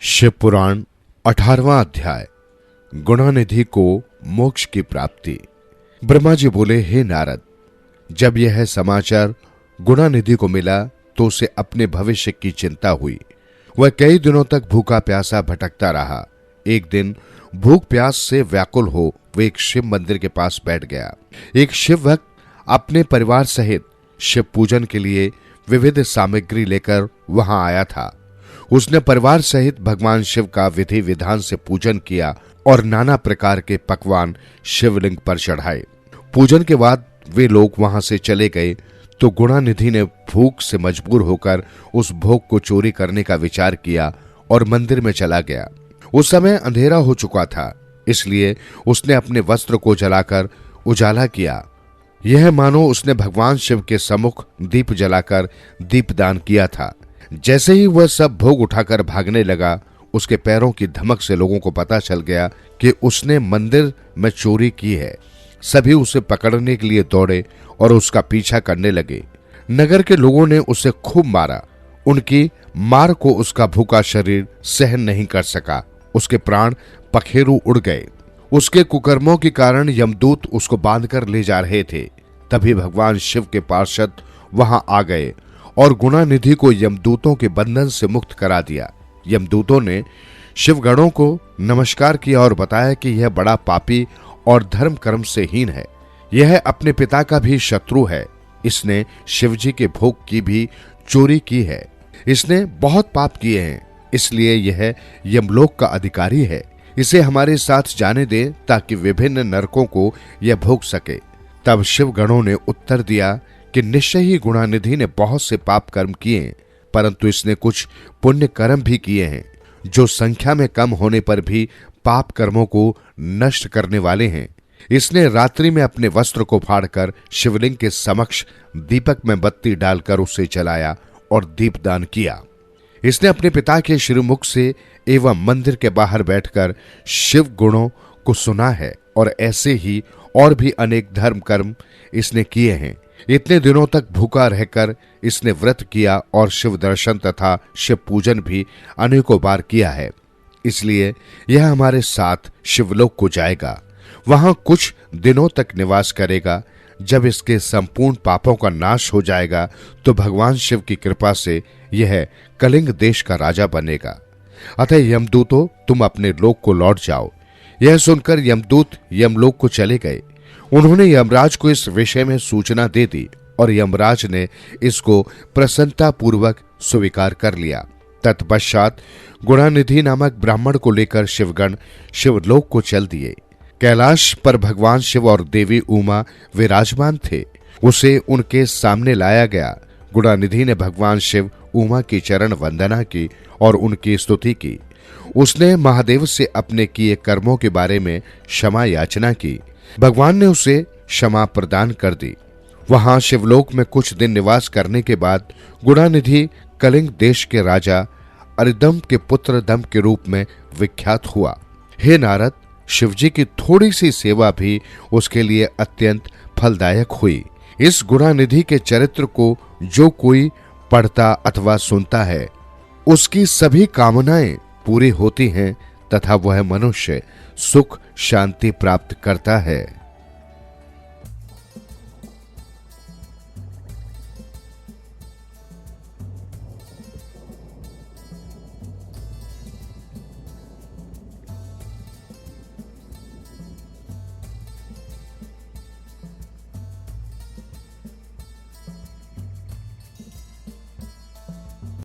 शिव पुराण 18वां अध्याय। गुणानिधि को मोक्ष की प्राप्ति। ब्रह्मा जी बोले, हे नारद, जब यह समाचार गुणानिधि को मिला तो उसे अपने भविष्य की चिंता हुई। वह कई दिनों तक भूखा प्यासा भटकता रहा। एक दिन भूख प्यास से व्याकुल हो वह एक शिव मंदिर के पास बैठ गया। एक शिव भक्त अपने परिवार सहित शिव पूजन के लिए विविध सामग्री लेकर वहां आया था। उसने परिवार सहित भगवान शिव का विधि विधान से पूजन किया और नाना प्रकार के पकवान शिवलिंग पर चढ़ाए। पूजन के बाद वे लोग वहां से चले गए तो गुणानिधि ने भूख से मजबूर होकर उस भोग को चोरी करने का विचार किया और मंदिर में चला गया। उस समय अंधेरा हो चुका था, इसलिए उसने अपने वस्त्र को जलाकर उजाला किया। यह मानो उसने भगवान शिव के सम्मुख दीप जलाकर दीपदान किया था। जैसे ही वह सब भोग उठाकर भागने लगा, उसके पैरों की धमक से लोगों को पता चल गया कि उसने मंदिर में चोरी की है। सभी उसे पकड़ने के लिए दौड़े और उसका पीछा करने लगे। नगर के लोगों ने उसे खूब मारा। उनकी मार को उसका भूखा शरीर सहन नहीं कर सका। उसके प्राण पखेरु उड़ गए। उसके कुकर्मों के कारण यमदूत उसको बांधकर ले जा रहे थे। तभी भगवान शिव के पार्षद वहां आ गए और गुणानिधि को यमदूतों के बंधन से मुक्त करा दिया। यमदूतों ने शिवगणों को नमस्कार किया और बताया कि यह बड़ा पापी और धर्म कर्म से हीन है। यह अपने पिता का भी शत्रु है। इसने शिवजी के भोग की भी चोरी की है। इसने बहुत पाप किए हैं, इसलिए यह यमलोक का अधिकारी है। इसे हमारे साथ जाने दे ताकि विभिन्न नरकों को यह भोग सके। तब शिवगणों ने उत्तर दिया कि निश्चय ही गुणानिधि ने बहुत से पाप कर्म किए, परंतु इसने कुछ पुण्य कर्म भी किए हैं जो संख्या में कम होने पर भी पाप कर्मों को नष्ट करने वाले हैं। इसने रात्रि में अपने वस्त्र को फाड़कर शिवलिंग के समक्ष दीपक में बत्ती डालकर उसे जलाया और दीपदान किया। इसने अपने पिता के श्रीमुख से एवं मंदिर के बाहर बैठकर शिव गुणों को सुना है और ऐसे ही और भी अनेक धर्म कर्म इसने किए हैं। इतने दिनों तक भूखा रहकर इसने व्रत किया और शिव दर्शन तथा शिव पूजन भी अनेकों बार किया है। इसलिए यह हमारे साथ शिवलोक को जाएगा। वहां कुछ दिनों तक निवास करेगा। जब इसके संपूर्ण पापों का नाश हो जाएगा तो भगवान शिव की कृपा से यह कलिंग देश का राजा बनेगा। अतः यमदूतों, तुम अपने लोक को लौट जाओ। यह सुनकर यमदूत यमलोक को चले गए। उन्होंने यमराज को इस विषय में सूचना दे दी और यमराज ने इसको प्रसन्नता पूर्वक स्वीकार कर लिया। तत्पश्चात गुणानिधि नामक ब्राह्मण को लेकर शिवगण शिवलोक को चल दिए। कैलाश पर भगवान शिव और देवी उमा विराजमान थे। उसे उनके सामने लाया गया। गुणानिधि ने भगवान शिव उमा की चरण वंदना की और उनकी स्तुति की। उसने महादेव से अपने किए कर्मों के बारे में क्षमा याचना की। भगवान ने उसे क्षमा प्रदान कर दी। वहां शिवलोक में कुछ दिन निवास करने के बाद गुणानिधि कलिंग देश के राजा अरिदम के पुत्र दम के रूप में विख्यात हुआ। हे नारद, शिवजी की थोड़ी सी सेवा भी उसके लिए अत्यंत फलदायक हुई। इस गुणानिधि के चरित्र को जो कोई पढ़ता अथवा सुनता है, उसकी सभी कामनाएं पूरी होती हैं तथा वह मनुष्य सुख शांति प्राप्त करता है।